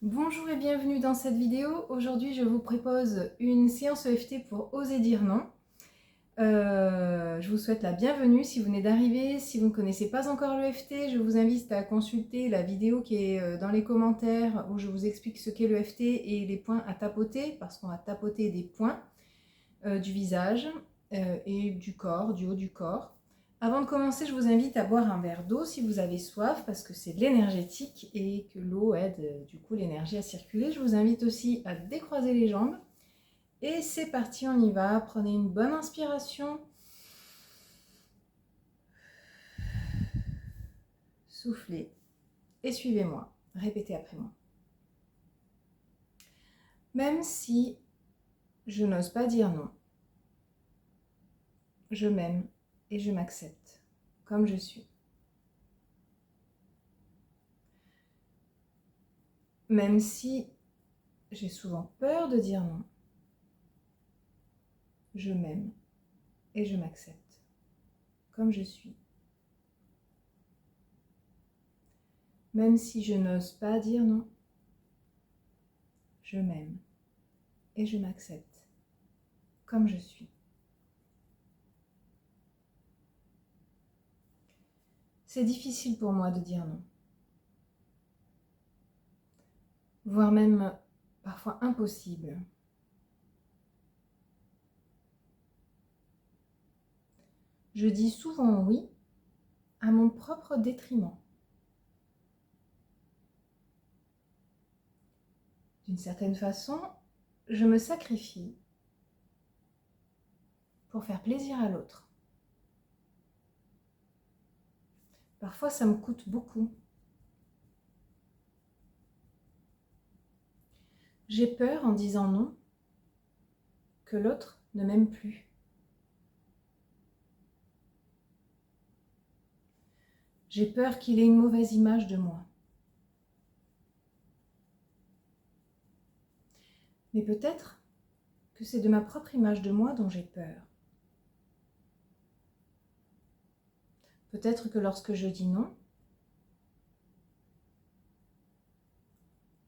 Bonjour et bienvenue dans cette vidéo. Aujourd'hui, je vous propose une séance EFT pour oser dire non. Je vous souhaite la bienvenue si vous venez d'arriver. Si vous ne connaissez pas encore l'EFT, je vous invite à consulter la vidéo qui est dans les commentaires où je vous explique ce qu'est l'EFT et les points à tapoter, parce qu'on va tapoter des points du visage et du corps, du haut du corps. Avant de commencer, je vous invite à boire un verre d'eau si vous avez soif, parce que c'est de l'énergétique et que l'eau aide du coup l'énergie à circuler. Je vous invite aussi à décroiser les jambes. Et c'est parti, on y va. Prenez une bonne inspiration. Soufflez et suivez-moi. Répétez après moi. Même si je n'ose pas dire non, je m'aime et je m'accepte comme je suis. Même si j'ai souvent peur de dire non, je m'aime et je m'accepte comme je suis. Même si je n'ose pas dire non, je m'aime et je m'accepte comme je suis. C'est difficile pour moi de dire non, voire même parfois impossible. Je dis souvent oui à mon propre détriment. D'une certaine façon, je me sacrifie pour faire plaisir à l'autre. Parfois, ça me coûte beaucoup. J'ai peur en disant non que l'autre ne m'aime plus. J'ai peur qu'il ait une mauvaise image de moi. Mais peut-être que c'est de ma propre image de moi dont j'ai peur. Peut-être que lorsque je dis non,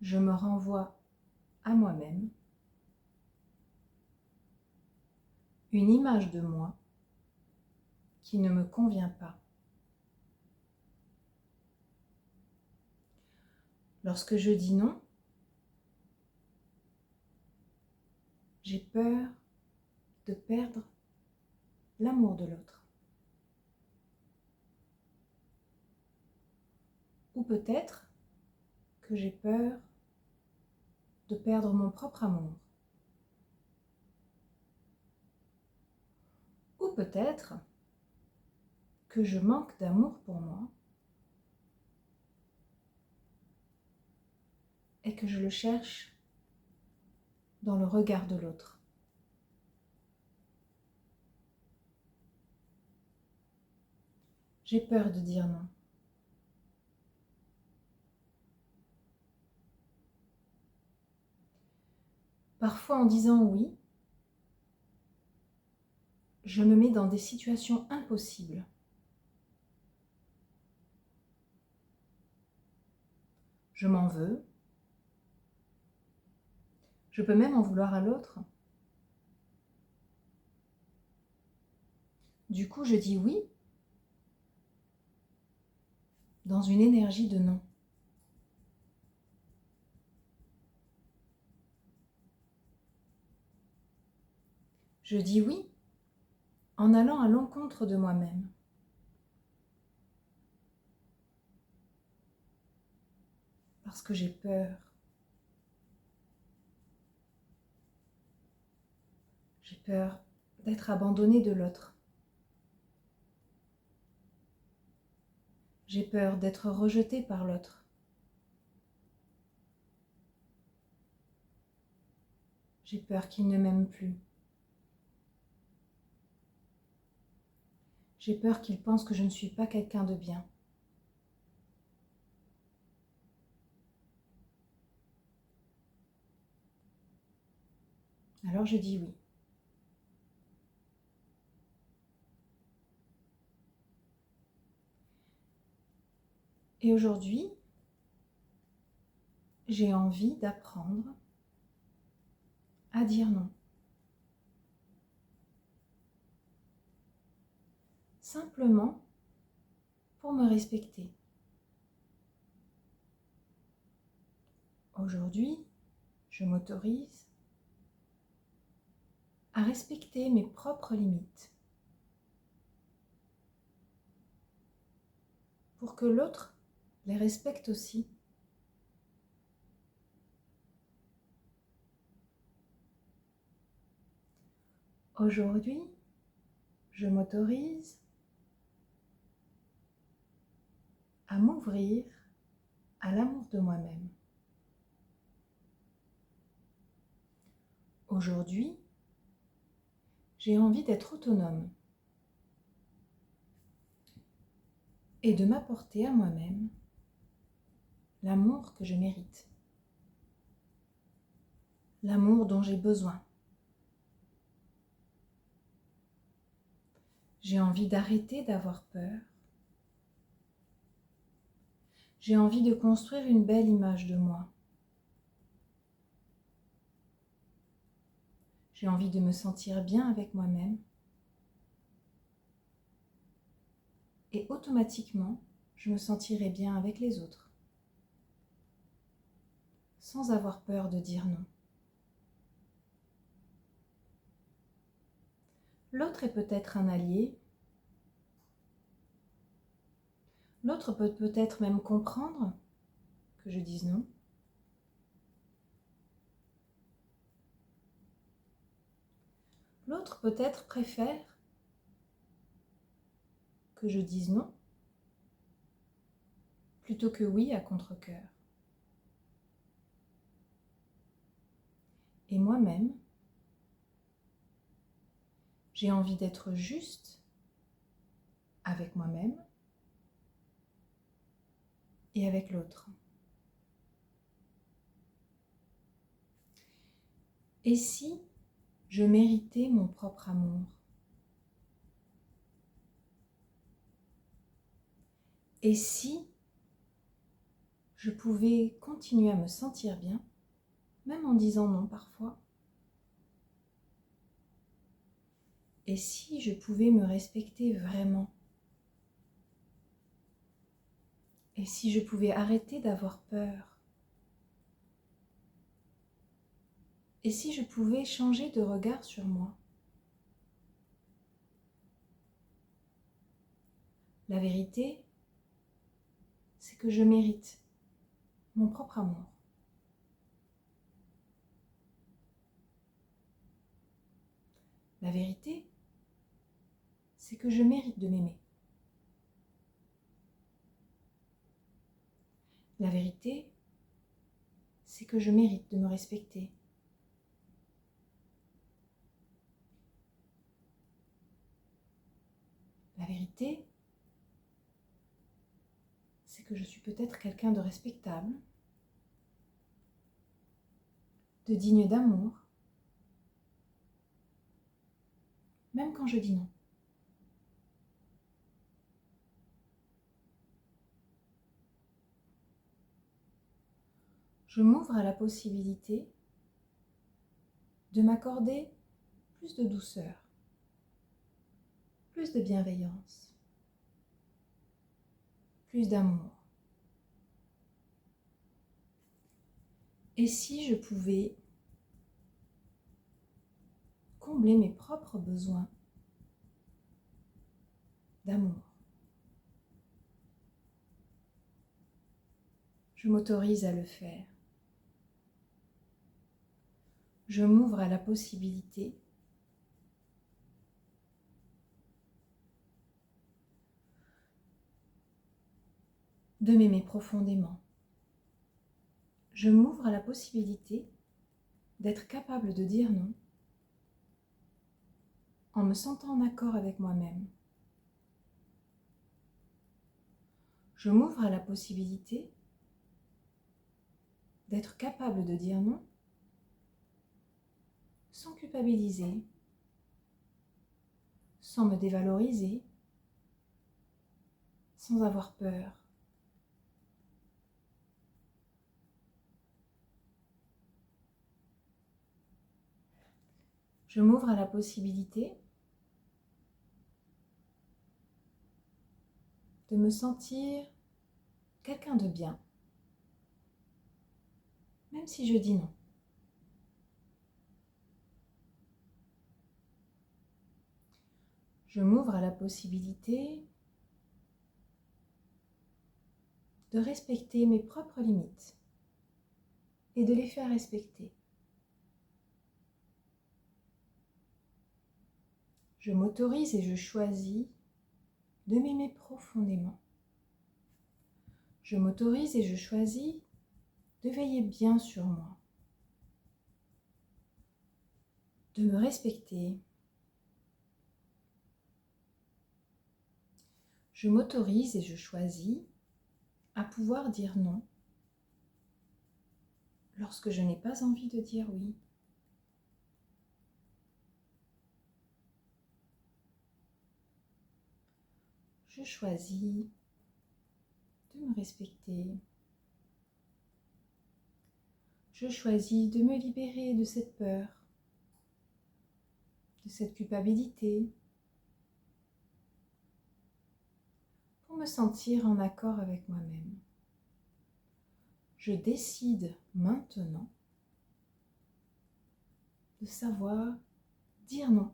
je me renvoie à moi-même une image de moi qui ne me convient pas. Lorsque je dis non, j'ai peur de perdre l'amour de l'autre. Ou peut-être que j'ai peur de perdre mon propre amour. Ou peut-être que je manque d'amour pour moi et que je le cherche dans le regard de l'autre. J'ai peur de dire non. Parfois, en disant oui, je me mets dans des situations impossibles. Je m'en veux. Je peux même en vouloir à l'autre. Du coup, je dis oui dans une énergie de non. Je dis oui en allant à l'encontre de moi-même. Parce que j'ai peur. J'ai peur d'être abandonnée de l'autre. J'ai peur d'être rejetée par l'autre. J'ai peur qu'il ne m'aime plus. J'ai peur qu'il pense que je ne suis pas quelqu'un de bien. Alors je dis oui. Et aujourd'hui, j'ai envie d'apprendre à dire non. Simplement pour me respecter. Aujourd'hui, je m'autorise à respecter mes propres limites pour que l'autre les respecte aussi. Aujourd'hui, je m'autorise à m'ouvrir à l'amour de moi-même. Aujourd'hui, j'ai envie d'être autonome et de m'apporter à moi-même l'amour que je mérite, l'amour dont j'ai besoin. J'ai envie d'arrêter d'avoir peur. J'ai envie de construire une belle image de moi. J'ai envie de me sentir bien avec moi-même. Et automatiquement, je me sentirai bien avec les autres, sans avoir peur de dire non. L'autre est peut-être un allié. L'autre peut peut-être même comprendre que je dise non. L'autre peut-être préfère que je dise non plutôt que oui à contre-cœur. Et moi-même, j'ai envie d'être juste avec moi-même et avec l'autre. Et si je méritais mon propre amour? Et si je pouvais continuer à me sentir bien, même en disant non parfois? Et si je pouvais me respecter vraiment? Et si je pouvais arrêter d'avoir peur? Et si je pouvais changer de regard sur moi? La vérité, c'est que je mérite mon propre amour. La vérité, c'est que je mérite de m'aimer. La vérité, c'est que je mérite de me respecter. La vérité, c'est que je suis peut-être quelqu'un de respectable, de digne d'amour, même quand je dis non. Je m'ouvre à la possibilité de m'accorder plus de douceur, plus de bienveillance, plus d'amour. Et si je pouvais combler mes propres besoins d'amour? Je m'autorise à le faire. Je m'ouvre à la possibilité de m'aimer profondément. Je m'ouvre à la possibilité d'être capable de dire non en me sentant en accord avec moi-même. Je m'ouvre à la possibilité d'être capable de dire non sans culpabiliser, sans me dévaloriser, sans avoir peur. Je m'ouvre à la possibilité de me sentir quelqu'un de bien, même si je dis non. Je m'ouvre à la possibilité de respecter mes propres limites et de les faire respecter. Je m'autorise et je choisis de m'aimer profondément. Je m'autorise et je choisis de veiller bien sur moi, de me respecter. Je m'autorise et je choisis à pouvoir dire non lorsque je n'ai pas envie de dire oui. Je choisis de me respecter. Je choisis de me libérer de cette peur, de cette culpabilité, pour me sentir en accord avec moi-même. Je décide maintenant de savoir dire non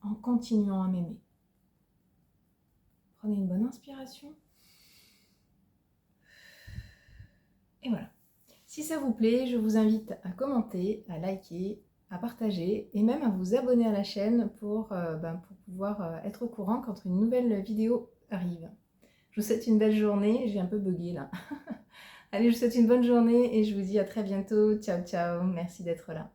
en continuant à m'aimer. Prenez une bonne inspiration. Et voilà. Si ça vous plaît, je vous invite à commenter, à liker, à partager et même à vous abonner à la chaîne pour pouvoir être au courant quand une nouvelle vidéo arrive. Je vous souhaite une belle journée. J'ai un peu bugué là. Allez, je vous souhaite une bonne journée et je vous dis à très bientôt. Ciao, ciao. Merci d'être là.